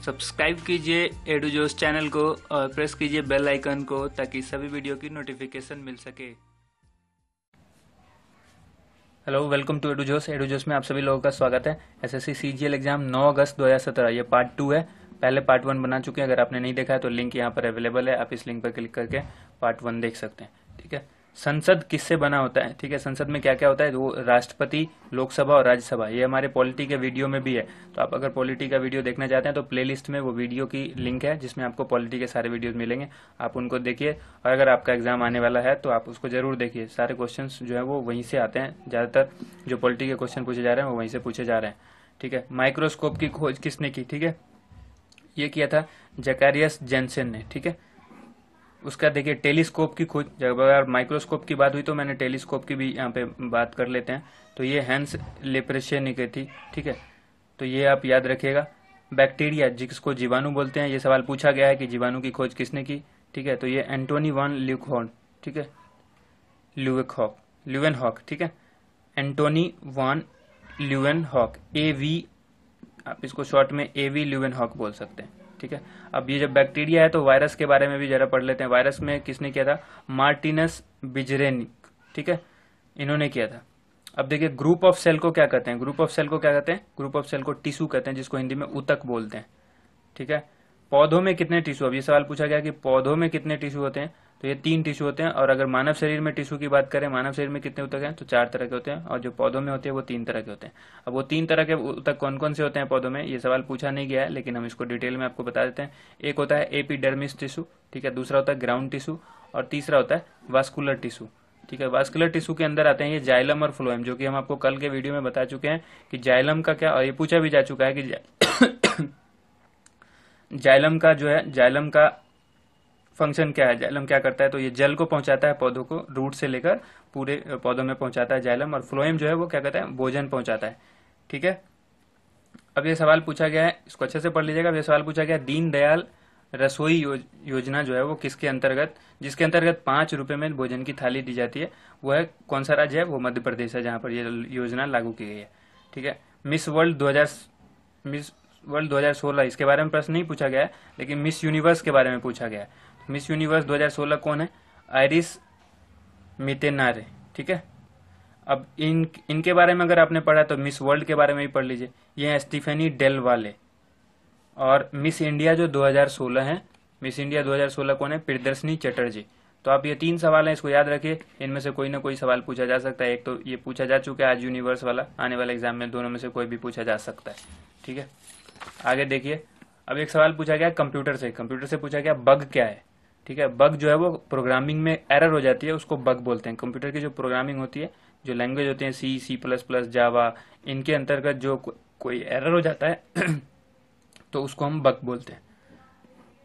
Subscribe कीजिए एडुजोस channel को और प्रेस कीजिए बेल आइकन को ताकि सभी वीडियो की नोटिफिकेशन मिल सके। Hello, welcome to Edujos. Edujos में आप सभी लोगों का स्वागत है। एसएससी सीजीएल एग्जाम 9 अगस्त 2017, ये पार्ट 2 है। पहले पार्ट 1 बना चुके हैं। अगर आपने नहीं देखा है तो लिंक यहाँ पर अवेलेबल है, आप इस लिंक पर क्लिक करके पार्ट 1 देख सकते हैं। ठीक है, संसद किससे बना होता है? ठीक है, संसद में क्या क्या होता है? वो राष्ट्रपति, लोकसभा और राज्यसभा। ये हमारे पॉलिटी के वीडियो में भी है, तो आप अगर पॉलिटी का वीडियो देखना चाहते हैं तो प्लेलिस्ट में वो वीडियो की लिंक है जिसमें आपको पॉलिटी के सारे वीडियोज मिलेंगे, आप उनको देखिए। और अगर आपका एग्जाम आने वाला है तो आप उसको जरूर देखिए। सारे क्वेश्चन जो है वो वहीं से आते हैं, ज़्यादातर जो पॉलिटी के क्वेश्चन पूछे जा रहे हैं वो वहीं से पूछे जा रहे हैं। ठीक है, माइक्रोस्कोप की खोज किसने की? ठीक है, ये किया था जैकारियस जेनसेन ने। ठीक है, उसका देखिए टेलीस्कोप की खोज, जब अगर माइक्रोस्कोप की बात हुई तो मैंने टेलीस्कोप की भी यहाँ पे बात कर लेते हैं। तो ये हैंस लेप्रेशियर ने की थी। ठीक है, तो ये आप याद रखिएगा। बैक्टीरिया जिसको जीवाणु बोलते हैं, ये सवाल पूछा गया है कि जीवाणु की खोज किसने की। ठीक है, तो ये एंटोनी वान ल्यूकहॉर्न, ठीक है, ल्यूवेनहॉक। ठीक है, एंटोनी वान ल्यूवेनहॉक, AV, आप इसको शॉर्ट में AV ल्यूवेनहॉक बोल सकते हैं। ठीक है, अब ये जब बैक्टीरिया है तो वायरस के बारे में भी जरा पढ़ लेते हैं। वायरस में किसने किया था? मार्टिनस बिजरेनिक। ठीक है, इन्होंने किया था। अब देखिए ग्रुप ऑफ सेल को क्या कहते हैं? ग्रुप ऑफ सेल को क्या कहते हैं? ग्रुप ऑफ सेल को टिश्यू कहते हैं, जिसको हिंदी में ऊतक बोलते हैं। ठीक है, पौधों में कितने टिश्यू? अब ये सवाल पूछा गया कि पौधों में कितने टिश्यू होते हैं, तो ये 3 टिश्यू होते हैं। और अगर मानव शरीर में टिश्यू की बात करें, मानव शरीर में कितने ऊतक हैं, तो 4 तरह के होते हैं। और जो पौधों में होते हैं वो 3 तरह के होते हैं। अब वो 3 तरह के ऊतक कौन कौन से होते हैं पौधों में, ये सवाल पूछा नहीं गया है, लेकिन हम इसको डिटेल में आपको बता देते हैं। एक होता है एपिडर्मिस टिश्यू, ठीक है, दूसरा होता है ग्राउंड टिश्यू, और तीसरा होता है वास्कुलर टिश्यू। ठीक है, वास्कुलर टिश्यू के अंदर आते हैं ये जाइलम और फ्लोएम, जो कि हम आपको कल के वीडियो में बता चुके हैं कि जाइलम का क्या, और ये पूछा भी जा चुका है कि जाइलम का जो है, जाइलम का फंक्शन क्या है, जाइलम क्या करता है? तो ये जल को पहुंचाता है पौधों को, रूट से लेकर पूरे पौधों में पहुंचाता है जाइलम। और फ्लोएम जो है वो क्या करता है? भोजन पहुंचाता है। ठीक है, अब ये सवाल पूछा गया है, इसको अच्छे से पढ़ लीजिएगा। अब ये सवाल पूछा गया दीनदयाल रसोई योजना जो है वो किसके अंतर्गत, जिसके अंतर्गत 5 रुपए में भोजन की थाली दी जाती है, वो है कौन सा राज्य है? वो मध्य प्रदेश है, जहां पर ये योजना लागू की गई है। ठीक है, मिस वर्ल्ड 2016, इसके बारे में प्रश्न नहीं पूछा गया है, लेकिन मिस यूनिवर्स के बारे में पूछा गया है। मिस यूनिवर्स 2016 कौन है? आइरिस मितेनारे। ठीक है, अब इनके बारे में अगर आपने पढ़ा तो मिस वर्ल्ड के बारे में भी पढ़ लीजिए। ये है स्टीफेनी डेल वाले। और मिस इंडिया जो 2016 है, मिस इंडिया 2016 कौन है? प्रियदर्शनी चटर्जी। तो आप ये 3 सवाल हैं, इसको याद रखिए। इनमें से कोई ना कोई सवाल पूछा जा सकता है। एक तो ये पूछा जा चुका है आज यूनिवर्स वाला, आने वाले एग्जाम में दोनों में से कोई भी पूछा जा सकता है। ठीक है, आगे देखिए। अब एक सवाल पूछा गया कंप्यूटर से पूछा गया बग क्या है? ठीक है, बग जो है वो प्रोग्रामिंग में एरर हो जाती है, उसको बग बोलते हैं। कंप्यूटर की जो प्रोग्रामिंग होती है, जो लैंग्वेज होती है C++, जावा, इनके अंतर्गत जो कोई एरर हो जाता है तो उसको हम बग बोलते हैं।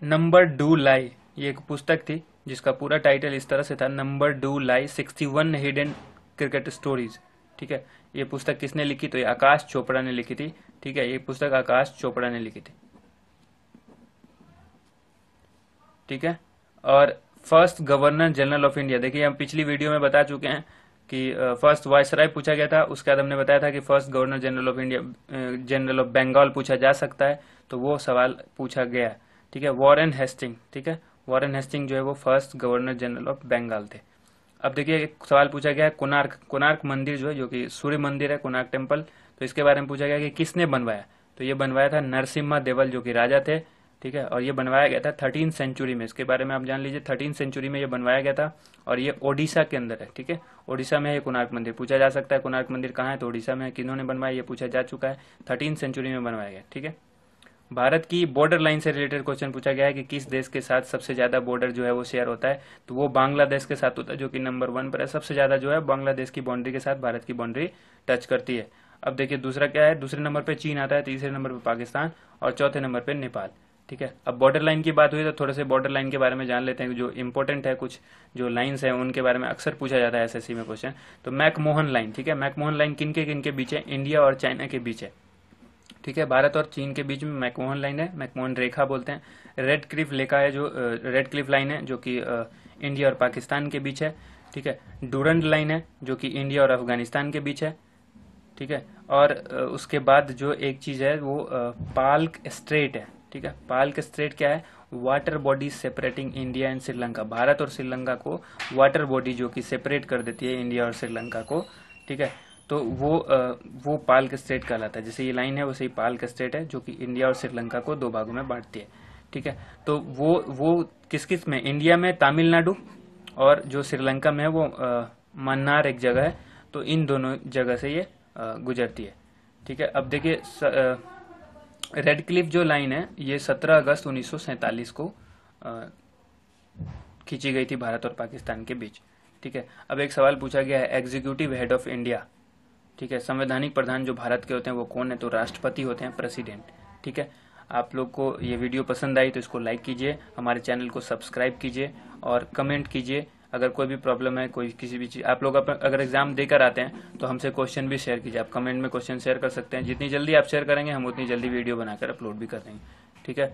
नंबर डू लाई, ये एक पुस्तक थी जिसका पूरा टाइटल इस तरह से था, number do lie 61 hidden cricket stories. ठीक है, ये पुस्तक किसने लिखी? तो ये आकाश चोपड़ा ने लिखी थी। ठीक है, ये पुस्तक आकाश चोपड़ा ने लिखी थी। ठीक है, और first governor general of India, देखिए हम पिछली वीडियो में बता चुके हैं कि फर्स्ट वायसराय पूछा गया था, उसके बाद हमने बताया था कि first governor general of India, general of Bengal पूछा जा सकता है, तो वो सवाल पूछा गया। ठीक है, वॉरेन हेस्टिंग। ठीक है, वॉरेन हेस्टिंग जो है वो first governor general of Bengal थे। अब देखिए एक सवाल पूछा गया है कोणार्क मंदिर जो है, जो कि सूर्य मंदिर है, कोणार्क टेम्पल, तो इसके बारे में पूछा गया कि किसने बनवाया? तो ये बनवाया था नरसिम्हा देवल, जो कि राजा थे। ठीक है, और ये बनवाया गया था 13th सेंचुरी में। इसके बारे में आप जान लीजिए, 13th सेंचुरी में ये बनवाया गया था, और ये ओडिशा के अंदर है। ठीक है, ओडिशा में है कोणार्क मंदिर। पूछा जा सकता है कोणार्क मंदिर कहाँ है, तो ओडिशा में है। किन्होंने बनवाया ये पूछा जा चुका है, 13th सेंचुरी में बनवाया गया। ठीक है, भारत की बॉर्डर लाइन से रिलेटेड क्वेश्चन पूछा गया है कि किस देश के साथ सबसे ज्यादा बॉर्डर जो है वो शेयर होता है, तो वो बांग्लादेश के साथ होता है, जो कि नंबर 1 पर है। सबसे ज्यादा जो है बांग्लादेश की बाउंड्री के साथ भारत की बाउंड्री टच करती है। अब देखिए दूसरा क्या है, दूसरे नंबर पे चीन आता है, तीसरे नंबर पे पाकिस्तान, और चौथे नंबर पे नेपाल। ठीक है, अब बॉर्डर लाइन की बात हुई तो थोड़े से बॉर्डर लाइन के बारे में जान लेते हैं, जो इंपॉर्टेंट है। कुछ जो लाइंस हैं उनके बारे में अक्सर पूछा जाता है एसएससी में क्वेश्चन। तो मैकमोहन लाइन, ठीक है, मैकमोहन लाइन किन के बीच है? इंडिया और चाइना के बीच है। ठीक है, भारत और चीन के बीच में मैकमोहन लाइन है, मैकमोहन रेखा बोलते हैं। रेड क्लिफ लेखा है, जो रेड क्लिफ लाइन है, जो कि इंडिया और पाकिस्तान के बीच है। ठीक है, डूरंड लाइन है, जो कि इंडिया और अफगानिस्तान के बीच है। ठीक है, और उसके बाद जो एक चीज है वो पाल्क स्ट्रेट है। ठीक है। पाल्क स्ट्रेट क्या है? Water body separating India and Sri Lanka, Bharat और श्रीलंका को वाटर बॉडी जो कि सेपरेट कर देती है इंडिया और श्रीलंका को, ठीक है। तो वो पाल्क स्ट्रेट कहलाता है। जैसे ये लाइन है वैसे ही पाल्क स्ट्रेट है जो कि इंडिया और श्रीलंका को दो भागों में बांटती है, ठीक है। तो वो किस किस में? इंडिया में तमिलनाडु और जो श्रीलंका में है वो मन्नार एक जगह है, तो इन दोनों जगह से ये गुजरती है, ठीक है। अब देखिए रेड क्लिफ जो लाइन है ये 17 अगस्त 1947 को खींची गई थी भारत और पाकिस्तान के बीच, ठीक है। अब एक सवाल पूछा गया है, एग्जीक्यूटिव हेड ऑफ इंडिया, ठीक है, संवैधानिक प्रधान जो भारत के होते हैं वो कौन है? तो राष्ट्रपति होते हैं, प्रेसिडेंट, ठीक है। आप लोग को ये वीडियो पसंद आई तो इसको लाइक कीजिए, हमारे चैनल को सब्सक्राइब कीजिए और कमेंट कीजिए। अगर कोई भी प्रॉब्लम है, कोई किसी भी चीज, आप लोग अगर एग्जाम देकर आते हैं तो हमसे क्वेश्चन भी शेयर कीजिए। आप कमेंट में क्वेश्चन शेयर कर सकते हैं। जितनी जल्दी आप शेयर करेंगे हम उतनी जल्दी वीडियो बनाकर अपलोड भी कर देंगे, ठीक है।